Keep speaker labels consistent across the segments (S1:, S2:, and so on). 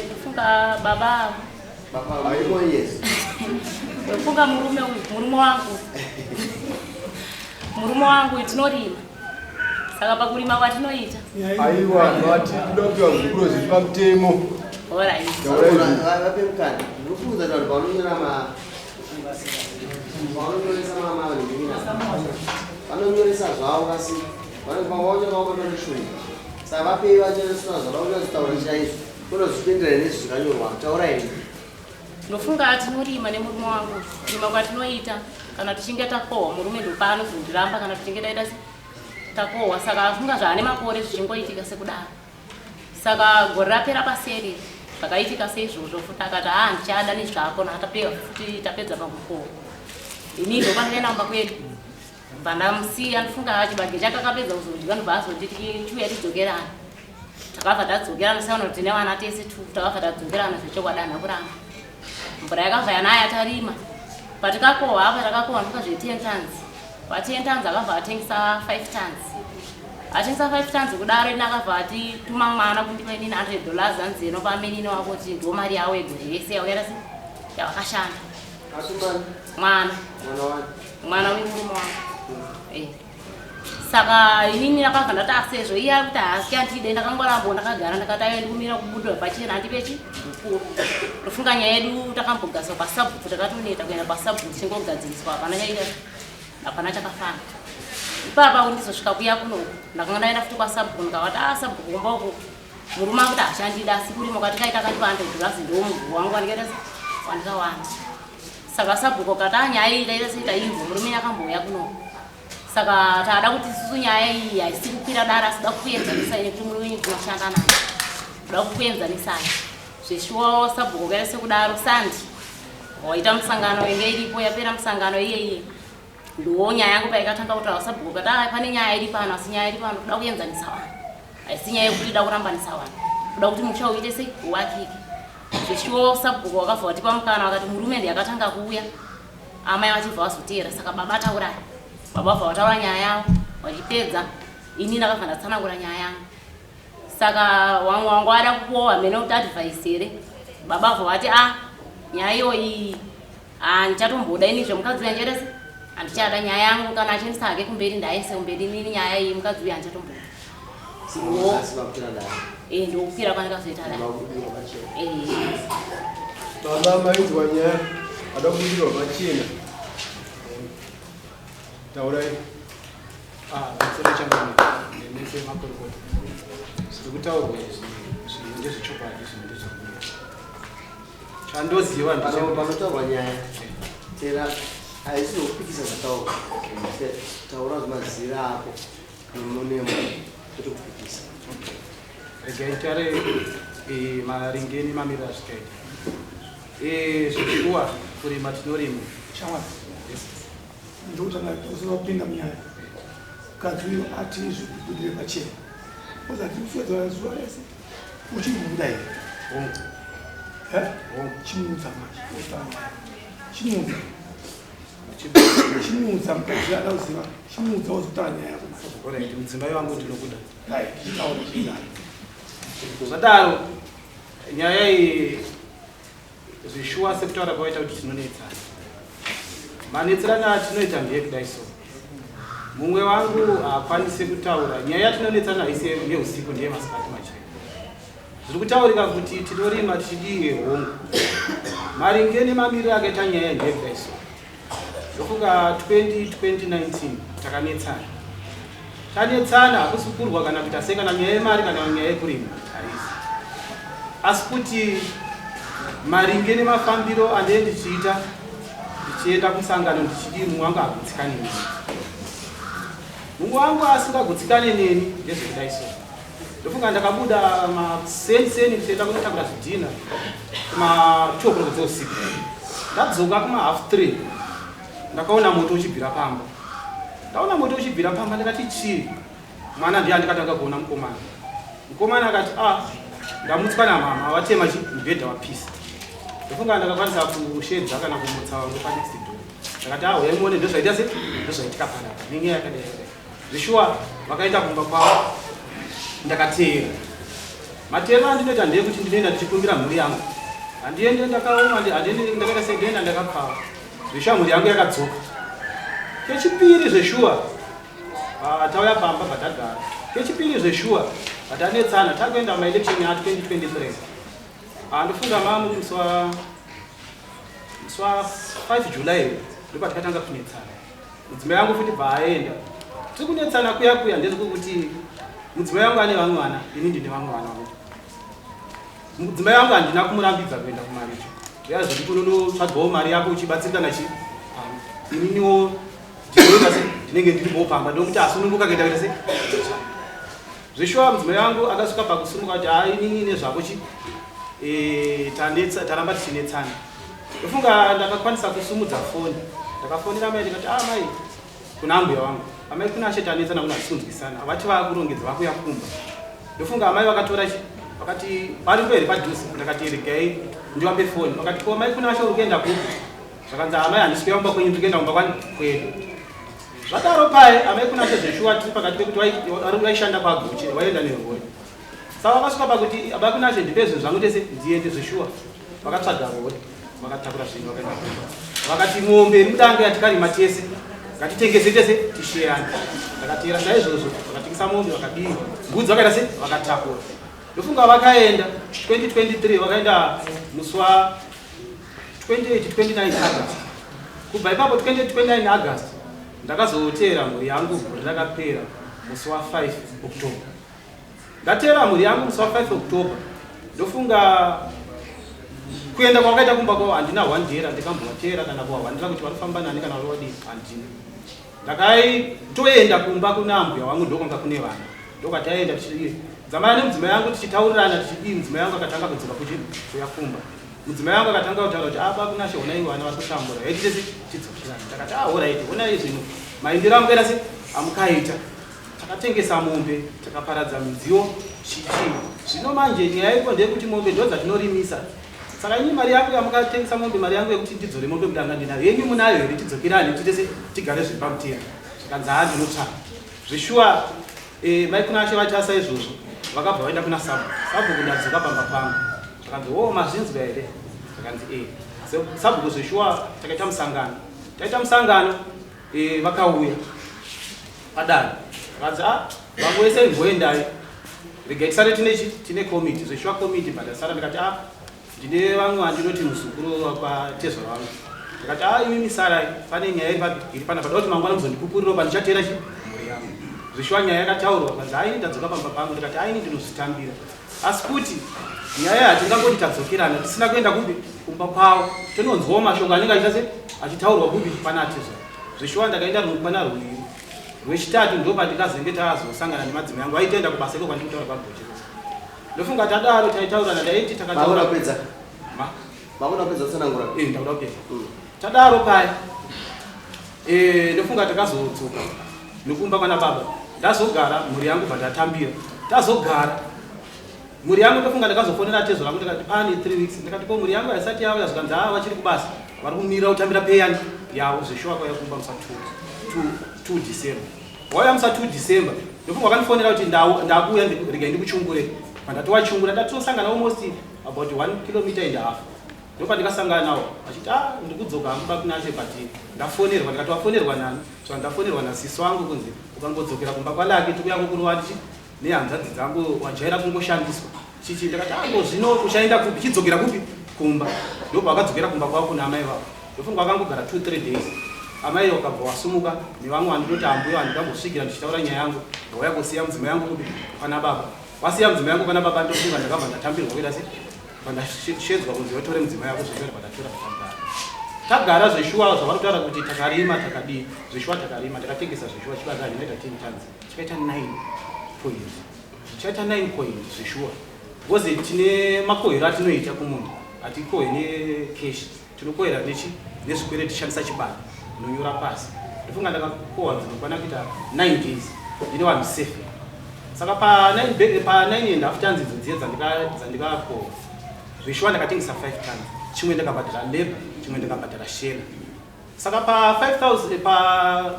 S1: Ndofunga baba.
S2: Baba hayuko yes.
S1: Ndofunga murume wangu itinorima. Saka pakurima kwatinoita.
S2: Aiwa, wati kudokiwa kukurozi pamtemo.
S1: Ora izi.
S2: Vape mukana. Ndikufunza kuti vanonyora vanonyoresa mama vaningirina. Vanonyoresa zvavo kasi. Vanonyora vamatondoshunya. Saka vapei vachenesa zvavakuda kutaura chaizvo. Kunozvipindira nezvi zvakanyorwa. Taura ini.
S1: Ndofunga tinorima nemurume wangu. Kurima kwatinoita kana tichinge takohwa murume ndopano kundiramba kana tichinge taita takohwa. Saka afunga zvane makore zvichingoitika sekudaro. Saka gore rapera paseri zvakaitika seizvozvo futi akati ndichada nezvako futi tapedza pakukohwa. Ini ndopandikaenda kumba kwedu. Pandamusiya ndofunga chibage chakakapedza kuzodya ndobva azonditi chiuya tidzokerana. Takabva tadzokerana saona kuti nevana tese takabva tadzokerana zvechokwadi kuramba. Mvura yakabva yanaya tarima. Patikakohwa apa takakohwa ndoka 10 tons. Pa 10 tons akabva atengesa 5 tons. Atengesa 5 tons kudaro ina akabva atituma mwana kundipa inini $100 anzeno pamenini wako kuti ndo mari yawo egore yese yauyera yakashanda. Mwana wemurume wangu. Saka inini nakabva ndati sezvo iye ari kuti haasi andide ndakangoramba ndakagara ndakati ayo ndikumira kubudwa pachena handipechi mukuru. Ndofunga nyaya yedu takambogadzwa pasabhuku takatoneta kuenda pasabhuku tichingogadziriswa hapana chakafana. Ipapa ndizosvika kuya kunoku ndakanga ndaenda futi kwasabhuku ndikavati sabhuku kumba uko murume akuti hashandida asi kurima kwatikaita akatipa $100 ndiwo muguru wangu wandikawanda. Saka sabhuku kati nyaya iyi taita seita imvo murume yakambouya kunoku. Saka taada kuti isusu nyaya iyi haisi kukwira dara asida kuenzanisa nekuti murume tinoshanda naye. Kuda kuenzanisa zveshuwa sabhuku kaise kudaro sandi. Waita musangano inge iripo yapera musangano iye. Ndo nyaya yangu paikatanga kutaura sabhuku kati pane nyaya iri pano asi nyaya iri pano kuda kuenzanisa vanhu. Haisi nyaya yekuti ida kurambanisa vanhu. Kuda kuti musha uite sei uwakike. Zveshuwa sabhuku wakabva watipa mukana wakati murume ndiyakatanga kuuya. Amai vachibva vazotera saka baba taurai. Baba bva vataura nyaya yavo vachipedza ini ndakabva ndatsanangura nyaya yangu. Saka wamwe wangu ada kupowa mene kuti advice here. Baba bva vati nyaya iyoyi ndichatomboda ini zvemukadzi uya njerese handichada nyaya yangu kana achinisa hake kumberi ndaise kumberi inini nyaya iyi mukadzi uya handichatomboda. Ndokukwira kwandikazoita dai.
S2: Baba maizwa nyaya ada kubudirwa pachena. Taurai.
S3: Nditsere changani nese makorokota. Ndikutaurwa zvinhu ndezvechokwadi zvinhu ndezvakuya. Chandoziva
S2: panotaurwa nyaya tera haisi zokupikisa zvataurwa. Taura zvemazira ako nemunemo kuti kupikisa.
S3: Regai tare maringeni mamiriro azvikaita. Zvishuwa kurima tinorima.
S4: Shamwari. Ndokutanga uzopinda munyaya. Mukadzi uyu ati zvekubudire pachena. Uzati ufedza zuva rese uchimuda here. Chimuudza chimuudza mukadzi ada kuziva chimuudza wozotaura nyaya yako.
S3: Alright, mudzimai wangu ndinokuda.
S4: Zvitaura zvinani.
S3: Zvadaro nyaya iyi zvishuwa sekutaura kwaita kuti tinonetsana. Manetserano atinoita ndeyekudai so. Mumwe wangu haakwanisi kutaura nyaya yatinonetsana haisi yeusiku ndeyemasikati machena. Zviri kutaurika kuti tinorima tichidii hongu. Maringe nemamiriro akaita nyaya ndeyekudai so. Ndofunga 2019 takanetsana. Tanetsana hakusi kurwa kana kuita sei kana nyaya yemari kana nyaya yekurima haisi. Asi kuti maringe nemafambiro andee ndichiita ndichienda kusangano ndichidii mumwe wangu hagutsikane neni. Mumwe wangu asingagutsikane neni ndezvekudai so. Ndofunga ndakabuda maseni ndichienda kunotakura zvidhina kuma2 o'clock dzeusiku. Ndadzoka kuma3:30 ndakaona moto uchibvira pamba. Ndaona moto uchibvira pamba ndakati chii? Mwana ndiye andikatanga kuona mukomana. Mukomana akati ndamutsa na mama watema chibhedha wapisa. Ndofunga ndakakwanisa kushedza kana kumutsa wangu pa next door. Ndakati yaimuone ndozvaita sei? Ndozvaitika panapa. Nenyaya yakadai. Zvishua vakaenda kumba kwavo ndakateera. matero andinoita ndeyekuti ndinoenda ndichikumbira mhuri yangu handiende ndakaoma ndakaita sedenda ndakapfava zveshuwa mhuri yangu yakadzoka. Kechipiri zveshuwa tauya pamba patagara. Kechipiri zveshuwa patanetsana takuenda maelection ya2023 ndofunga mamu muswa 5 July ndipo tikatanga kunetsana. Mudzimai yangu futi baaenda tiri kunetsana kuya ndezvekuti mudzimai yangu ane vamwe vana ini ndine vamwe vana. Mudzimai yangu handina kumurambidza kuenda kumaricho yazvekuti unonotsvagawo mari yako uchibatsirikana ininiwo ndinoita se ndinenge ndiriwo pamba ndokuti asununguka kuenda kuita se zveshuwa. Mudzimai yangu akasvika pakusumuka kuti inini nezvako taramba tichinetsana. Ndofunga ndakakwanisa kusumudza foni ndakafonera mai ndikati mai kuna mbuya wangu amai kuna tanetsana kuna tisunzwisana avati vakurongedza vakuya kumba. Ndofunga amai vakatora vakati vari mberi padhuze ndakati regai ndiwambe foni vakati ko mai kuna uri kuenda kupi zvakanzi amai handisi kuyamba kwenyu ndiri kuenda kumba kwedu. Zvadaro pai amai kuna zveshuwa tiri pakati pekuti waishanda paguchi waenda nerori saka vakasvika pakuti aba kuna ndipe zvinhu zvangu tese ndiende zveshuwa vakatsvaga rori vakatakura zvinhu vakaenda kumba vakati mombe iri mudanga yatikarima tese ngatitengese tese tisheyane. Takatera naizvozvo vakatengesa mombe vakadii mbudzi vakaita se vakatakura. Ndofunga vakaenda 2023 vakaenda muswa 29 August. Kubva ipapo 29 August ndakazotera mhuri yangu gore rakapera muswa 5 October. Ndatera mhuri yangu muswa 5 October. Ndofunga kuenda kwakaita kumba kwavo handina hwandera ndikambowatera kana kuwahwandira kuti varifamba nani kana variwadii handina. Ndakaitoenda kumba kuna mbuya wangu ndokwanga kune vana ndokataenda tichidii dzamana nemudzimai yangu tichitaurirana tichidii. Mudzimai yangu akatanga kudzoka kuya kumba. Mudzimai yangu akatanga kutaura kuti aba kunashe honai vana vari kushambura yaiti tese tidzokirana. Takati oraiti honai zvino maindiro angu kaita se amukaita. Takatengesa mombe takaparadza midziyo chichii. Zvino manje nyaya iko ndeyekuti mombe ndo dzatinorimisa. Saka inyi mari yangu yamukatengesa mombe mari yangu yekuti ndidzore mombe kudanga ndinayo yenyu munayo here tidzokirane titese tigare zviri pamutera. Zvikanzi ndinotsvaka zveshuwa mai kuna ashe vati asa izvozvo vakabva vaenda kuna sabu kundadzoka pamba pangu. Zvakanzi mazvinzwa here zvakanzi sabhuku zveshuwa takaita musangano vakauya padare vakanzi vangu wese ngoendai regai tisare tine komiti zveshuwa komiti padasara ndikati ndine vamwe vandinoti muzukuru wakatezwa vangu ndikati imi misarai pane nyaya iri pana pada kuti mangwana muzondipupuriro pandichatera mhuri yangu. Zveshuwa nyaya yakataurwa vakanzi aini tadzoka pamba pangu ndikati aini ndinozvitambira asi kuti nyaya hatingangoti tadzokerana tisina kuenda kupi kumba kwavo tononzwawo mashoko anenge achiita se achitaurwa kupi pana atezwa. Zveshuwa ndakaenda rumukwana rwiviri rwechitatu ndo pandikazenge tazosangana nemadzimai yangu aitoenda kubasa iko kwandiri kutaura pabhoche. Ndofunga tadaro taitaurana ndaiti
S2: Mauna pedza utsanangura.
S3: Ndakuda kupedza. Tadaro pai ndofunga takazodzoka nokumba kwana baba ndazogara mhuri yangu bvatatambira tazogara mhuri yangu ndofunga ndakazofonera tezo rangu ndikati pane 3 weeks ndikati ko mhuri yangu haisati yauya zvikanzi vachiri kubasa vari kumirira kutambira peyani yavo. Zveshuwa kwauya kumba musa 2 December wauya musa 2 December ndofunga wakandifonera kuti ndakuuya regai ndikuchungure pandatowa chungura ndatosangana almost about 1.5 km. Ndopa ndikasangana nawo achiti ndikudzoka hangu kunashe pati ndafonerwa ndikati wafonerwa nani saka ndafonerwa nasisi wangu kunzi ukangodzokera kumba kwalake tikuya kukuruwa nehanzvadzi dzangu wajaira kungoshandiswa chichi ndikati zvino uchaenda kupi chidzokera kupi kumba. Ndopa wakadzokera kumba kwavo kuna amai vavo. Ndofunga wakangogara 2-3 days amai wakabva wasumuka nevamwe vandinoti ambuyo vandikambosvikira ndichitaura nyaya yangu ndauya kusiya mudzimai yangu kupi pana baba. Wasiya mudzimai yangu pana baba ndofunga ndakabva ndatambirwa kuita se pandashedzwa kunzi watore mudzimai yako zvekare padatora patagara. Tagara zveshuwa zvavari kutaura kuti takarima takadii zveshuwa takarima takatengesa zveshuwa chibadza zvinoita 10 tons chikaita 9 points chaita 9 points zveshuwa because tine makohero atinoita kumunhu hatikohe nekeshi tinokohera nezvikwere tishandisa chibada nonyora pasi. Ndofunga ndakakohwa dzinokwana kuita 9 days ndine vanhu 7 saka pa 9.5 tons idzo dziye dzandikakohwa zveshuwa ndakatengesa 5 tons chimwe ndakabhadhara labor chimwe ndakabhadhara share. Saka pa 5,000 pa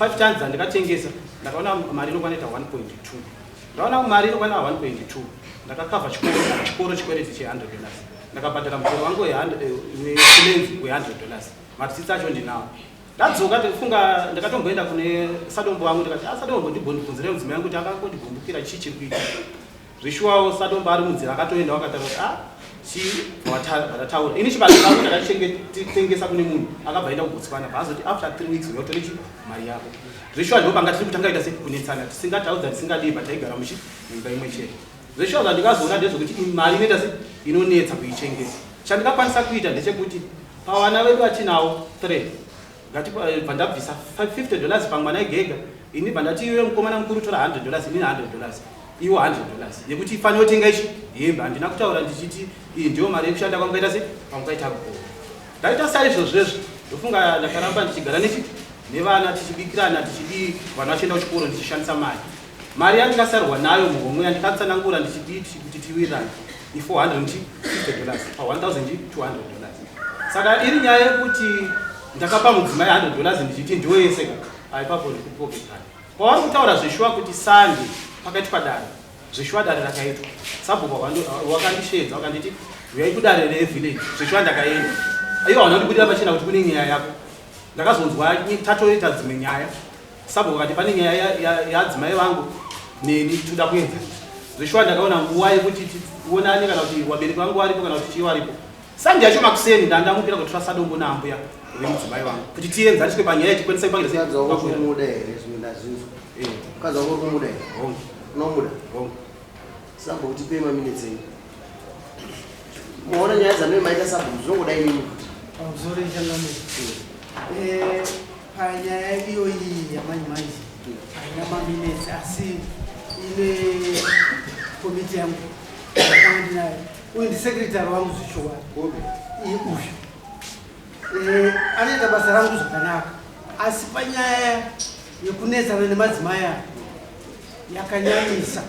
S3: 5 tons dzandikatengesa ndakaona mari inokwana 1.2 ndaona mari inokwana 1.2 ndakakavha chikoro chikwereti che $100 ndakabhadhara mukoro wangu wefulenzi we$100 matisitsi acho ndinawo ndadzoka funga ndakatomboenda kune sadombo wangu ndikati sadombo ndibvunzire mudzimai yangu kuti akangondibumbukira chii chiri kuita zvishuwawo sadombo ari munzira akatoenda wakataura kuti vatataura ini chibasa changu ndakachitengesa kune munhu akabva enda kubotswana bhaazoti after 3 weeks unotore mari yako zvishuwa ndopanga tiri kutangaita sekunetsana tisingataudza tisingadii pataigara muimba imwe chete zvishuwa zvandikazoona ndezvokuti mari inoita se inonetsa kuichengesa chandingakwanisa kuita ndechekuti pavana vedu vatinawo 3 ngatibva ndabvisa $50 pamwana egega ini bva ndati iwe mukomana mukuru tora $100 inini $100 iwo $100 nekuti ifanira kutenga ichi hembe handina kutaura ndichiti iyi ndiyo mari yekushanda kwamukaita se kwamukaita kubo ndaita saizvozvezvo ndofunga ndakaramba ndichigara nevana tichibikirana tichidii vanhu vachienda kuchikoro ndichishandisa mari yandikasarwa nayo muhomwe yandikatsanangura ndichidii kuti tiwirirane i$450 pa $1,200 saka iri nyaya yekuti ndakapa mudzimai $100 ndichiti ndiwo yeseka aipapo ndikupokekana pavari kutaura zveshuwa kuti sande pakati padare zveshuwa dare rakaitwa sabhuka wakandishedza wakanditi uyai kudare revillage zveshuwa ndakaenda iwo hauna kundibudira pachena kuti kune nyaya yako ndakazonzwa tatoita dzimwe nyaya sabhuka kati pane nyaya yadzimai vangu neni toda kuenza zveshuwa ndakaona nguva yekuti uonane kana kuti wabereki vangu varipo kana kuti chii varipo sandi yacho makuseni ndandamupira kutora sadombo naambuya vemudzimai vangu kuti tienza tiswe panyaya yechikwanisa ipangira
S2: kaza kumuda here unomuda sabho kuti pema minutes muona nyaya dzamene maita sabho zvongoda inini
S5: pakuzoresha ngamwe panyaya iyoyi yamanyimanji haina maminutes asi ine komiti yangu ndinayo uyu ndisekretari wangu zvishowari uyu anoita basa rangu zvakanaka asi panyaya yekunetsana nemadzimai aya yakanyanyisa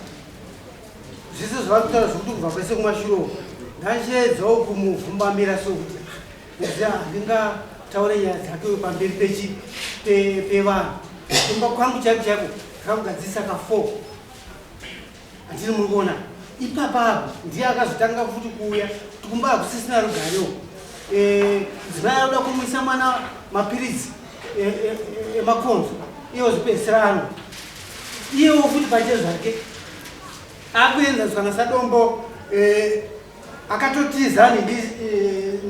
S5: zvese zvavari kutaura zvokuti kubva kwese kumashurowo ngachiedzawo kumuvhumbamira sokuti uzi handingataure nyaya dzake pamberi pevanhu kumba kwangu chaiko chaiko ndakakugadzisa ka4 handini muri kuona ipapapo ndiye akazotanga futi kuuya tikumba hakusisina rugarewo dzimai aruda kumwisa mwana mapiritsi emakonzo iwo zipedzisirano iyewo futi pache zvake akuenza zvikana sadombo akatotiza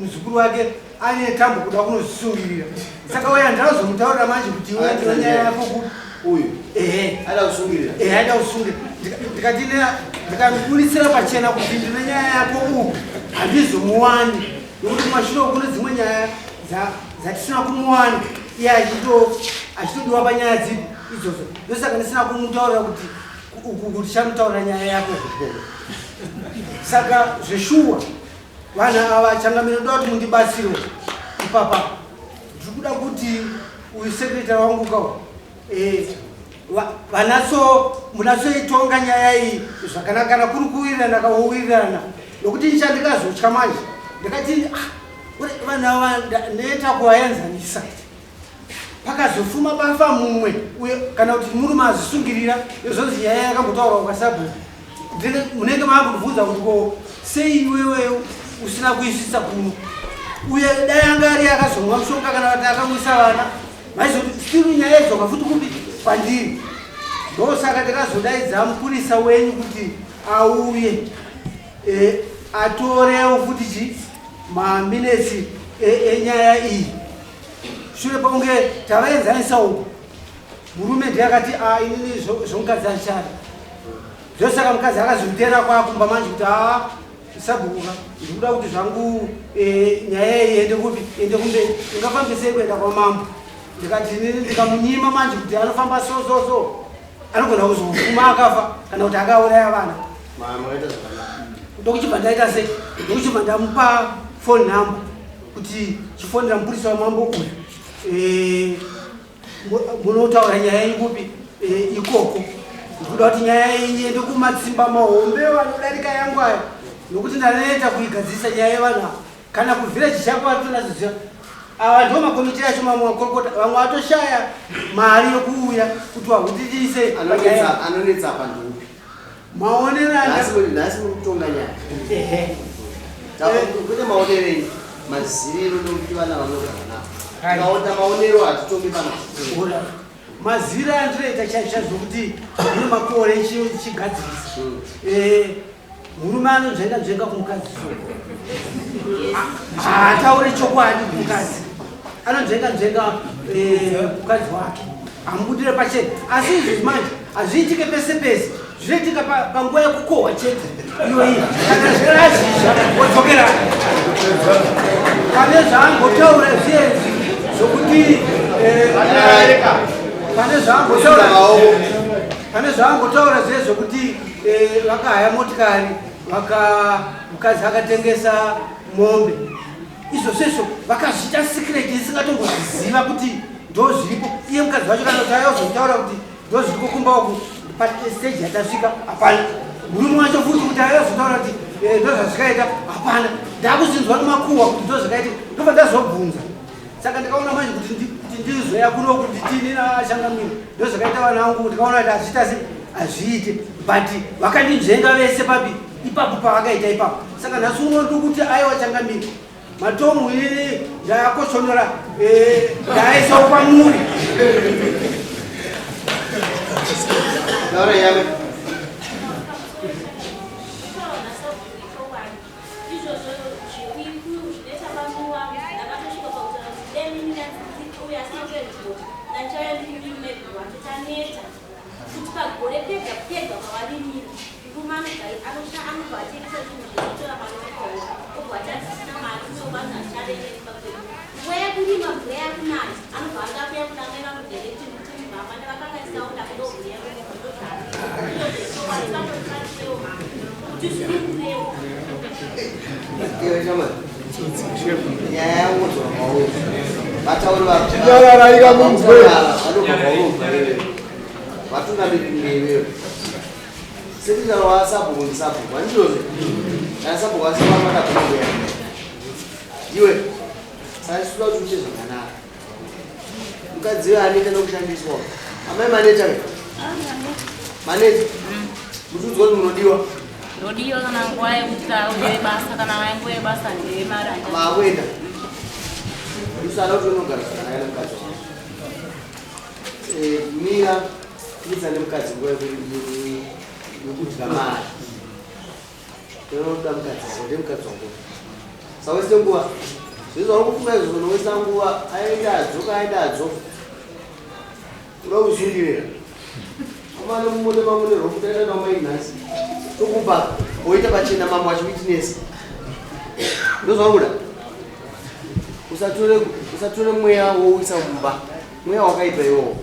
S5: muzukuru wake ane tambo kuda kunozvisungirira saka uya ndinozomutaurira manje kuti iwe ndiro nyaya yako
S2: uyu ada kusungirira
S5: ada kusungirira ndikati ndikamuburisira pachena kuti ndiro nyaya yako uku handizomuwani nokuti mashuro kune dzimwe nyaya dzatisina kumuwani iye achitodiwa panyaya dzipi idzodzo ndosaka ndisina kumutaurira kuti kuti chamutaurira nyaya yako saka zveshuwa vanhu ava changamiro ndoda kuti mundibatsiro ipapa ndiri kuda kuti uyu sekretari wangu kawo munatsoitonga nyaya iyi zvakanaka kana kuri kuwirirana kawowirirana nokuti nichandikazotya manje ndikati vanhu ava ndoita kuvaenzanisa pakazofuma bafa mumwe kana kuti murume azvisungirira izvozvi nyaya yakambotaurwa kwasabhuku munenge makundibvunza kuti ko sei iwewe usina kuisvisa kuno uye dai anga ari akazomwa mushonga kana kuti akamwisa vana maizoti stiru nyaya idzoka futi kupi kwandiri ndosaka ndikazodaidza mupurisa wenyu kuti auye atorewo futi chi maminetsi enyaya iyi shure pakunge tavaenzanisa uku murume ndiye akati inini zvomukadzi achishanda zvosaka mukadzi akazomutera kwakumba manje kuti sabhuka ndikuda kuti zvangu nyaya iyi ende kupi ende kumberi ingafambisei kuenda kwamambo ndikati inini ndikamunyima manje kuti anofamba so anogona kuzofuma akafa kana kuti akauraya vana ndokuchibva ndaita sei ndokuchibva ndamupa phone number kuti chifonera mupurisa wamambo uyu munotaura nyaya ikupi ikoko ndikuda kuti nyaya iyi iende kumatsimba mahombe vanodarika yangu aya nokuti ndanoita kuigadzisa nyaya yevanhu kana kuvhireji chako vatinazoziva ava ndo makomiti acho mamwe makorokota vamwe vatoshaya mari yokuuya kuti wahutitise
S2: anonetsa pandupi
S5: maonerana
S2: nasi mukutonga nyaya
S5: ehe
S2: kuti maonerei maziviro nokuti vana vanogara navo tikaota maonero hatitongi pana
S5: maziro andinoita chaizvo zvokuti mune makore chigadzirisa murume anonzvenga kumukadzi haatauri chokwadi kumukadzi anonzvenga mukadzi wake amubudire pachena asi izvi manje hazviitike pese pese zvinoitika panguva yekukohwa chete iyoiyi kana zverazhizha wodzokera pane zvaangotaura zvienzi zvokuti pane zvaangotaura zviye zvokuti vakahaya motikari mukadzi akatengesa mombe izvo sezvo vakazviita sikireti isingatongozviziva kuti ndo zviripo iye mukadzi wacho kana kuti ayazotaura kuti ndo zviri kukumba uku pastage yatasvika hapana murume wacho futi kuti ayazotaura kuti ndo zvazvikaita hapana ndakuzinzwa nemakuhwa kuti ndo zvakaitika ndobva ndazobvunza saka ndikaona manje kuti ndizoya kuno kuti tini nashangamiri ndo zvakaita vana vangu ndikaona kuti hazviita se hazviite but vakandinzvenga vese papi ipapo pavakaita ipapo saka nhasi uno ndi kuti aiwa changamiri matomu ini ndayakoshonora ndaaisawo pamuri
S2: iwe saisuda kuti uite zvakanaka mukadzi anoita nokushandiswa amai maneta maneta muchiudzwa kuti munodiwa
S1: ndodiwa kana nguva yekuti basa kana nguva yebasa ndemari
S2: makuenda usada kuti unogara zvakanaka nemukadzi wako mira kuita nemukadzi nguva yekudya mari tonoda mukadzi wako ndemukadzi wako sawese nguva zvezva uri kufunga izvo nowesa nguva aendadzo uda kuzungirira amane mumone mamonerwa kuti aenda namai nhasi tokupa woita pachena mambo achiwitinesa ndozvauri kuda usatore mweya wouisa mumba mweya wakaipa iwowo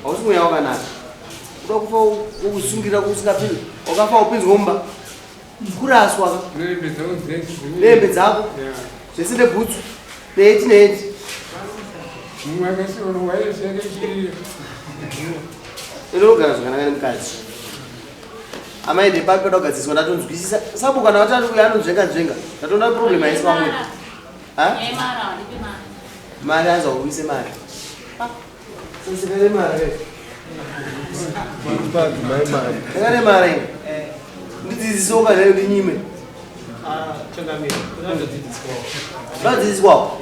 S2: hausi mweya wakanaka uda kufa wokuzungirira kusingapinzi wakafa upinzwa mumba kuraswa nembe dzako zvese nebhutsu neeti neeti inogara zvakanaka nemukadzi amaende papi pada kugadziswa ndatonzwisisa sabu kana vatatu uyo anonzvenga ndatoona problem haisi pamwe mari anza kuise mari sesekane mari akane mari ndidzidzisewo kana ndinyime ndadzidziswawo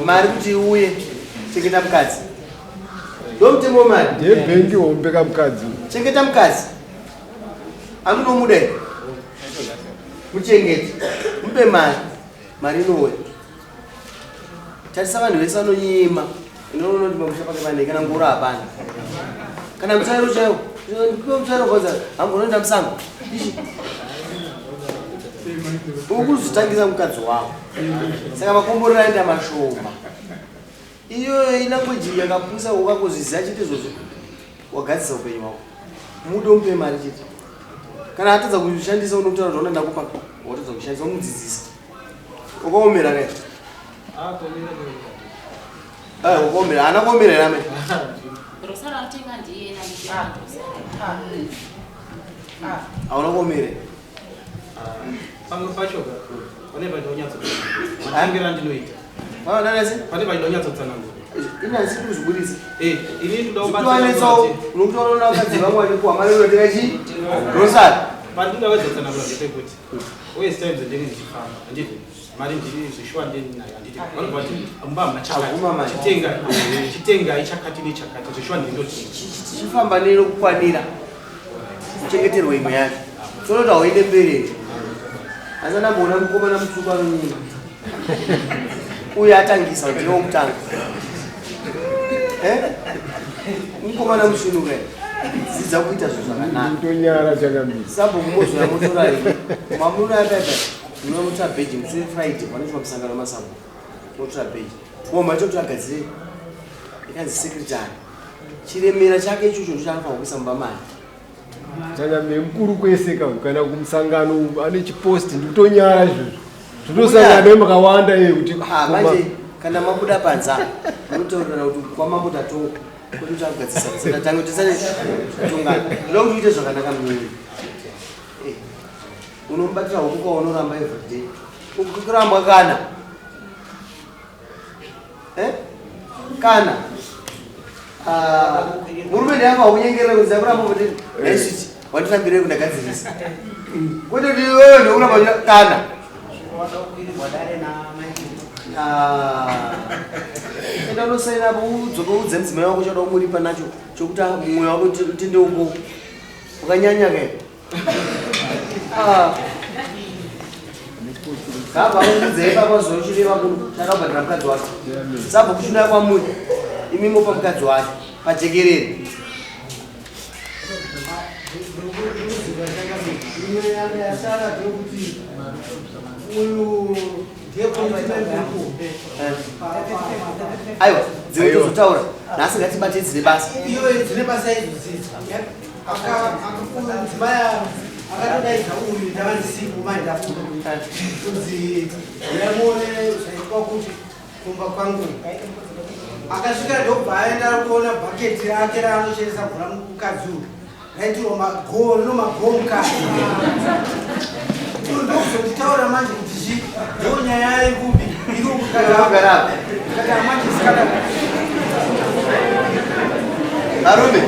S2: mari kuti uye chengeta mukadzi ndo mutemo wemari
S6: ndebhengi wombeka mukadzi
S2: chengeta mukadzi amunomuda muchengeti mupe mari inouya tarisa vanhu vese vanonyima inoona kuti mamusha pake panei kana ngoro hapana kana mutsairo chaiwo ndipe mutsairo kwanza hangonoenda musango ichi ukuzvitangisa mukadzi wako saka makomborero aenda mashoma iyo ilangweji yakapwisa ukangozviziva chete izvozvo wagadzisa upenyu wako mudo mupe mari chete kana atadza kuzvishandisa unokutaura zvaona ndakupa watadza kushandisa umudzidzisa ukaomera kai ukaomera haana kuomera here amai hauna kuomera
S3: pamwe pachoga pane vandonyatsotangira ndinoita
S2: vanodadasi
S3: pane vandonyatsotanangura
S2: Inanzi kuzibudisa.
S3: Ini ndoda
S2: Unokutoanetsa unokutoona vakadzi vamwe vanikuwa mari unoteka chi rosari
S3: pandinoda wedzosana kuti always times ndenge ndichifamba handiti mari ndiri zvishwa ndinayo handiti vanobva kuti ambama chitenga ichakati nechakati zvishwa ndindotii
S2: chifamba nerokukwanira kuchengeterwa imwe yacho sonoti hauende mberi asi andamboona mukomana mutsvuku anonyima uye atangisa kuti newokutanga mukomana mushunuka dzidza kuita zvinhu zvakanaka
S6: tonyara chakamisa
S2: sabhukumozvora motorari mamuna yakaita munomutora bheji musi friday vanoitwa musangano masambo motora bheji macho kuti agadzire ikanzi sekretary chiremera chake ichocho ndichanofanwa kuisa mumba mari
S6: chakamira mukuru kwese kana kumusangano ane chiposti ndikutonyara izvozvo zvitosangana makawanda iye kuti
S2: manje kana mabuda panza munotaurana kuti kwamambotatonga kuti uchakugadzisa tange tisane tongana ndokuti uite zvakanaka mumwiri unomubatira huku kwaunoramba everyday ukuramba kana hurumende yanga ukunyengerera kuti zakuramba kuti naisiti wanditambirei kundagadzirisa kwete kuti wewe ndokuramba kana enda unosaina po udzoke udze mudzimai wako choda kumuripa nacho chokuti mumwe wako utinde uko wakanyanya kai gabva kuudzei papazochireva kuno chakabhadhira mukadzi wake sabva kushunda kwamuri imimo pamukadzi wake pajekerere aiwa dzimwe tozotaura nhasi ngatibate dzine basa
S5: dzine basa idzozidza akakudzimaya akatodaidza uyu ndavandisiku mandafuda kunzi yamone zvaitwa kuti kumba kwangu akasvika ndobva aenda kuona bhaketi rake raanocheresa mvura mukadzi uyu raitirwa magoo nomagoo mukadzi ndokuzonditaura manje kuti zvi ndo nyaya yekupi irikukagara manje sikada
S2: arume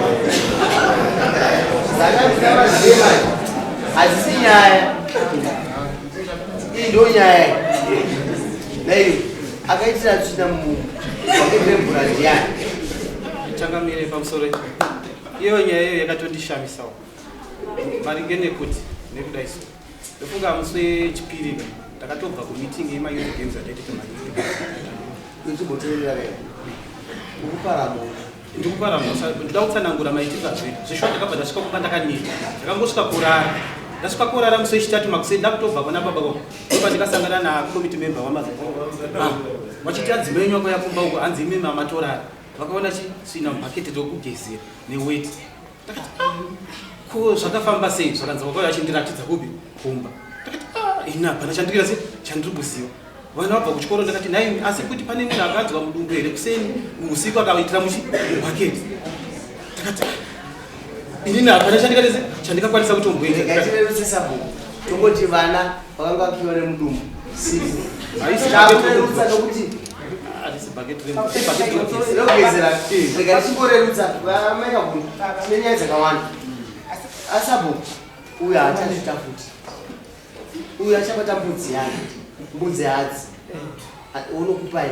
S2: zakazivazema hazisi nyaya iyi ndo nyaya naiyo akaitira tsvina mubhaketi remvura ndiyani
S3: changamire pamusoro iyo nyaya iyo yakatondishamisawo maringe nekuti nekudai so ndofunga musi wechipiri ndakatobva kumiting yemayouth games ataitita ndikuparamo ndoda kutsanangura maitirwo azvedu zvishwa ndakabva ndasvika kumba ndakaneta ndakangosvika kurara ndasvika kurara musi wechitatu makuseni ndakutobva kwana baba kwako ndoba ndikasangana nakomiti member wachiti adzimai nyoko yakumba uko hanzi imimi amatorara vakaona chisina bhaketi rokugezera neweti ndakati ko zvakafamba sei zvakanzi vakauya achindiratidza kupi kumba ndakati ina pana chandikira se chandiri kuziva vana vabva kuchikoro ndakati nai asi kuti pane munhu akanzwa mudumbu here kuseni usiku akaitira muchibhaketi ndakati inini hapana chandikatese chandikakwanisa
S2: kutomboitirerusisabhuku tongoti vana vakanga vapiwa nemudumbu
S3: haisikuti
S2: logezera rega tichingorerutsa vamaika kuti tine nyaya dzakawanda asabhuku uyu haachazvita futi uyu achabata mbudzi yake mbudzi hadzi unokupai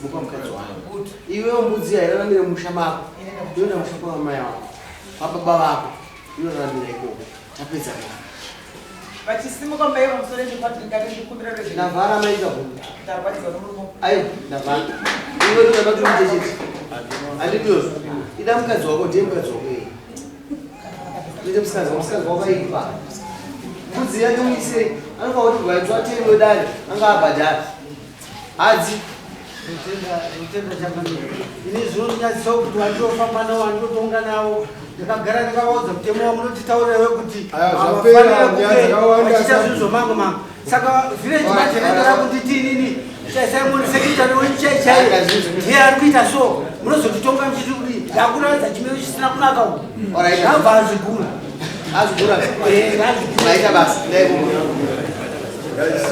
S2: mupa mukadzi wako iwewo mbudzi yairaramire musha mako inoenda musha kwamai wako wababa vako inoraramira ikoko tapedza ndavhara maita aiwa ndavhara iwe ndodabatumitecheti handidiozo ida mukadzi wako ndiye mukadzi wako ei ite musikadzi wako aipa mbudzi yake muisei anofanwa kuti vaitwa ateimwe dare anga abhadhara hadzi
S5: utenda chakamira ini zvinonyadzisa kuti wandofamba nawo wandotonga nawo ndakagara ndikavaudza mutemo wamunotitaurewe kuti achiita zvinhu zvomango mango saka village majenendera kuti tiinini simon secretary wenchechai ndiye ari kuita so munozotitonga muchiti kuti ndakuratidza chimiro chisina kunaka uku ndabva azvigura
S2: aita basa
S6: Guys,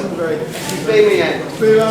S2: Pay me.
S6: Pay me.